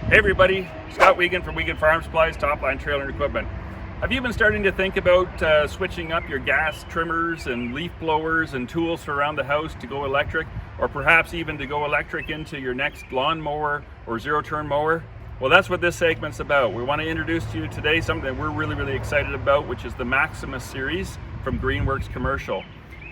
Hey everybody, Scott Weagant from Weagant Farm Supplies, Top Line Trailer and Equipment. Have you been starting to think about switching up your gas trimmers and leaf blowers and tools for around the house to go electric, or perhaps even to go electric into your next lawn mower or zero-turn mower? Well, that's what this segment's about. We want to introduce to you today something that we're really excited about, which is the Maximus series from Greenworks Commercial.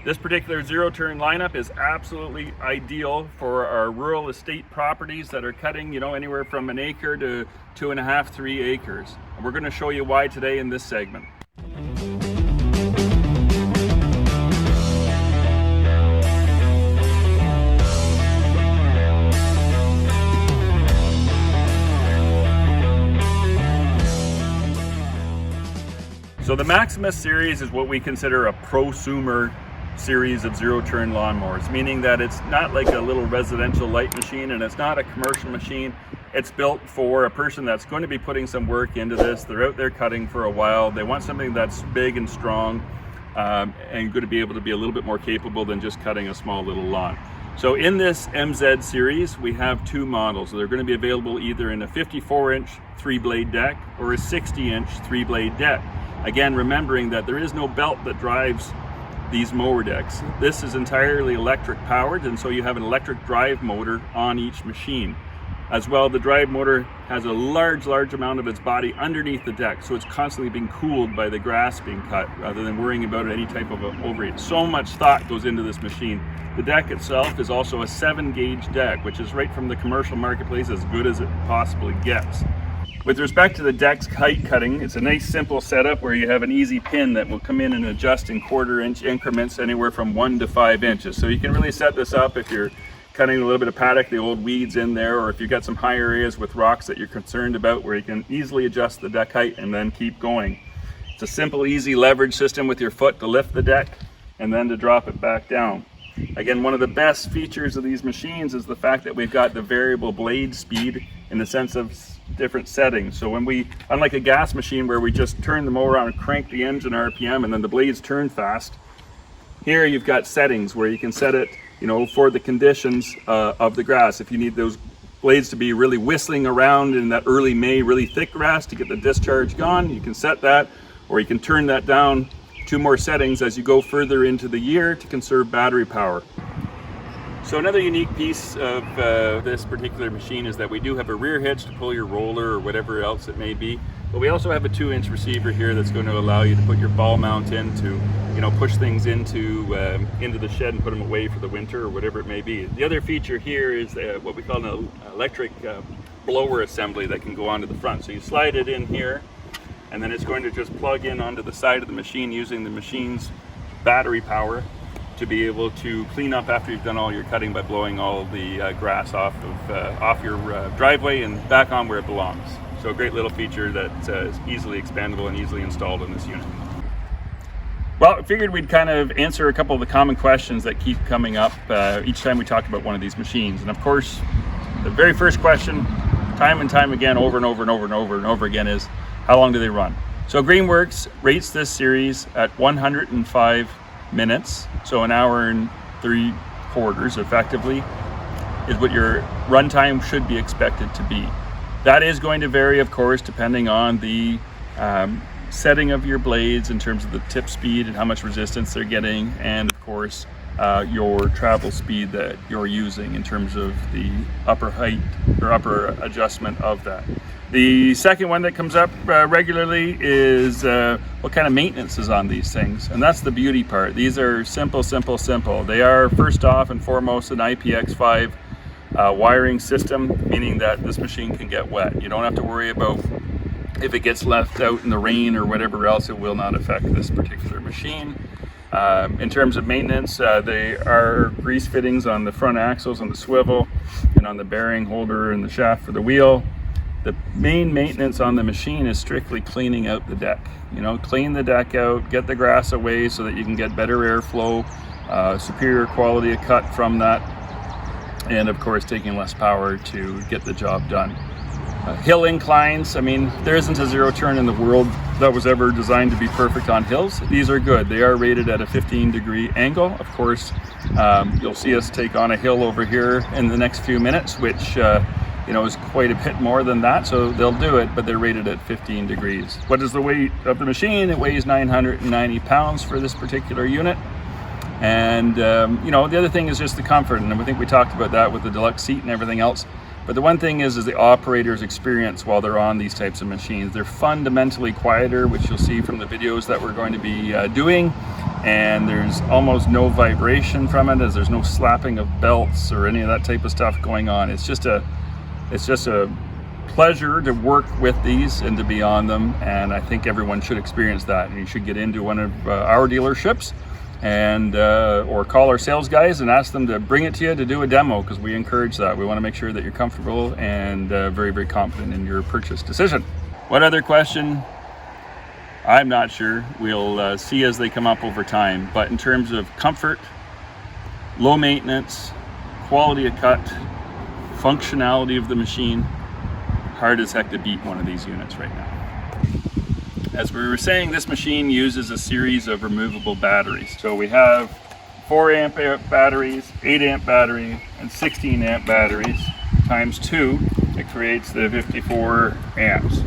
This particular zero-turn lineup is absolutely ideal for our rural estate properties that are cutting, anywhere from an acre to 2.5, 3 acres. And we're going to show you why today in this segment. So the Maximus series is what we consider a prosumer series of zero-turn lawnmowers, meaning that it's not like a little residential light machine and it's not a commercial machine. It's built for a person that's going to be putting some work into this. They're out there cutting for a while. They want something that's big and strong and going to be able to be a little bit more capable than just cutting a small little lawn. So in this MZ series, we have two models. They're going to be available either in a 54-inch 3-blade deck or a 60-inch 3-blade deck. Again, remembering that there is no belt that drives these mower decks. This is entirely electric powered, and so you have an electric drive motor on each machine. As well, the drive motor has a large amount of its body underneath the deck, so it's constantly being cooled by the grass being cut rather than worrying about any type of overheat. So much thought goes into this machine. The deck itself is also a 7-gauge deck, which is right from the commercial marketplace as good as it possibly gets. With respect to the deck's height cutting, it's a nice simple setup where you have an easy pin that will come in and adjust in 1/4-inch increments anywhere from 1 to 5 inches. So you can really set this up if you're cutting a little bit of paddock, the old weeds in there, or if you've got some high areas with rocks that you're concerned about, where you can easily adjust the deck height and then keep going. It's a simple, easy leverage system with your foot to lift the deck and then to drop it back down. Again, one of the best features of these machines is the fact that we've got the variable blade speed in the sense of different settings. So when we, unlike a gas machine where we just turn the mower on and crank the engine RPM and then the blades turn fast, here you've got settings where you can set it, for the conditions of the grass. If you need those blades to be really whistling around in that early May, really thick grass to get the discharge gone, you can set that, or you can turn that down 2 more settings as you go further into the year to conserve battery power. So another unique piece of this particular machine is that we do have a rear hitch to pull your roller or whatever else it may be, but we also have a 2-inch receiver here that's going to allow you to put your ball mount in to, push things into the shed and put them away for the winter or whatever it may be. The other feature here is what we call an electric blower assembly that can go onto the front. So you slide it in here, and then it's going to just plug in onto the side of the machine using the machine's battery power to be able to clean up after you've done all your cutting by blowing all the grass off your driveway and back on where it belongs. So a great little feature that is easily expandable and easily installed in this unit. Well, I figured we'd kind of answer a couple of the common questions that keep coming up each time we talk about one of these machines. And of course, the very first question, time and time again, over and over again, is how long do they run? So Greenworks rates this series at 105 minutes, so 1 hour and 3/4 effectively is what your runtime should be expected to be. That is going to vary, of course, depending on the setting of your blades in terms of the tip speed and how much resistance they're getting, and of course your travel speed that you're using in terms of the upper height or upper adjustment of that. The second one that comes up regularly is what kind of maintenance is on these things, and that's the beauty part. These are simple. They are first off and foremost an IPX5 wiring system, meaning that this machine can get wet. You don't have to worry about if it gets left out in the rain or whatever else. It will not affect this particular machine. In terms of maintenance, they are grease fittings on the front axles, on the swivel, and on the bearing holder and the shaft for the wheel. The main maintenance on the machine is strictly cleaning out the deck. Clean the deck out, get the grass away so that you can get better airflow, superior quality of cut from that, and of course taking less power to get the job done. Hill inclines, there isn't a zero turn in the world that was ever designed to be perfect on hills. These are good. They are rated at a 15-degree angle. Of course, you'll see us take on a hill over here in the next few minutes, which is quite a bit more than that, so they'll do it, but they're rated at 15 degrees. What is the weight of the machine? It weighs 990 pounds for this particular unit. And the other thing is just the comfort, and I think we talked about that with the deluxe seat and everything else. But the one thing is the operator's experience while they're on these types of machines. They're fundamentally quieter, which you'll see from the videos that we're going to be doing. And there's almost no vibration from it, as there's no slapping of belts or any of that type of stuff going on. It's just a pleasure to work with these and to be on them, and I think everyone should experience that. And you should get into one of our dealerships and or call our sales guys and ask them to bring it to you to do a demo, because we encourage that. We want to make sure that you're comfortable and very, very confident in your purchase decision. What other question? I'm not sure. We'll see as they come up over time. But in terms of comfort, low maintenance, quality of cut, functionality of the machine, hard as heck to beat one of these units right now. As we were saying, this machine uses a series of removable batteries. So we have 4 amp batteries, 8 amp battery, and 16 amp batteries times 2. It creates the 54 amps.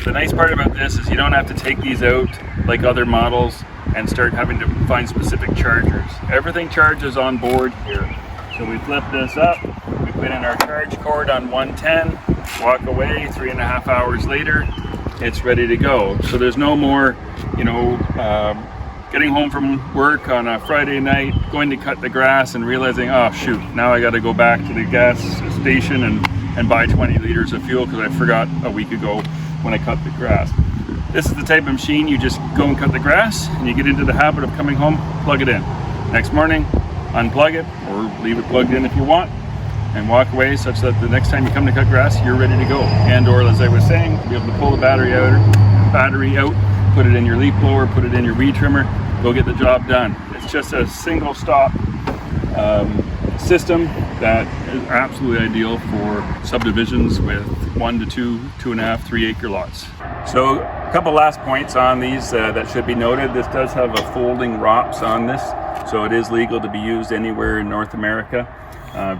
The nice part about this is you don't have to take these out like other models and start having to find specific chargers. Everything charges on board here. So we flip this up, we put in our charge cord on 110, walk away, 3.5 hours later, it's ready to go. So there's no more, getting home from work on a Friday night, going to cut the grass and realizing, oh shoot, now I got to go back to the gas station and buy 20 liters of fuel because I forgot a week ago when I cut the grass. This is the type of machine you just go and cut the grass, and you get into the habit of coming home, plug it in. Next morning, unplug it, or leave it plugged in if you want, and walk away, such that the next time you come to cut grass, you're ready to go. And or, as I was saying, to be able to pull the battery out, put it in your leaf blower, put it in your weed trimmer, go get the job done. It's just a single stop system that is absolutely ideal for subdivisions with 1 to 2, 2.5, 3 acre lots. So a couple last points on these that should be noted. This does have a folding ROPS on this, so it is legal to be used anywhere in North America.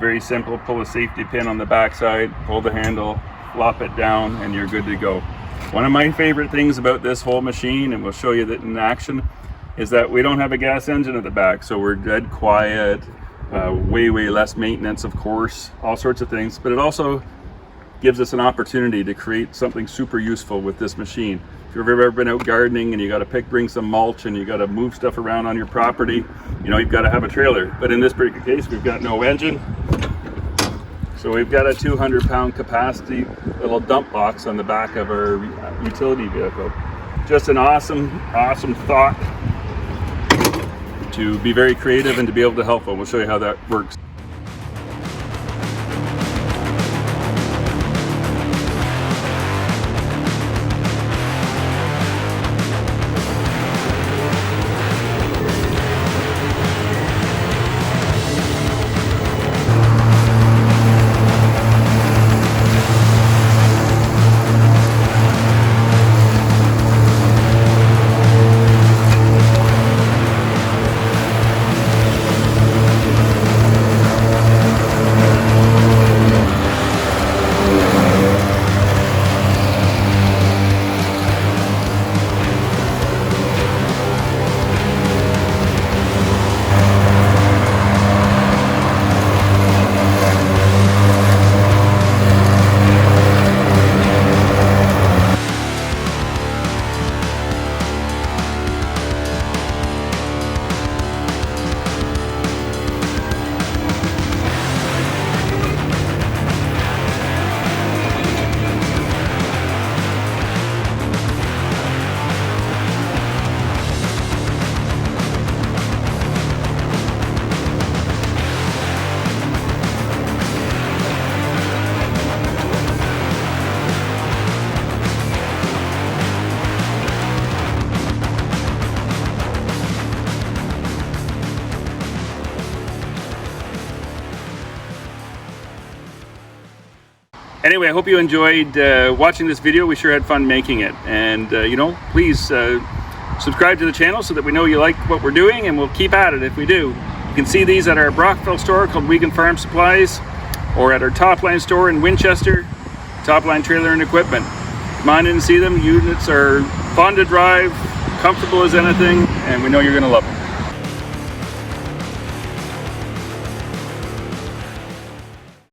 Very simple, pull a safety pin on the backside, pull the handle, flop it down, and you're good to go. One of my favorite things about this whole machine, and we'll show you that in action, is that we don't have a gas engine at the back, so we're dead quiet, way less maintenance, of course, all sorts of things, but it also gives us an opportunity to create something super useful with this machine. If you've ever been out gardening and you got to bring some mulch and you got to move stuff around on your property, you've got to have a trailer. But in this particular case, we've got no engine, so we've got a 200-pound capacity little dump box on the back of our utility vehicle. Just an awesome thought to be very creative and to be able to help them. We'll show you how that works. Anyway, I hope you enjoyed watching this video. We sure had fun making it. And, please subscribe to the channel so that we know you like what we're doing, and we'll keep at it if we do. You can see these at our Brockville store called Weagant Farm Supplies. or at our Topline store in Winchester, Topline Trailer and Equipment. Come on in and see them. Units are fun to drive, comfortable as anything, and we know you're going to love them.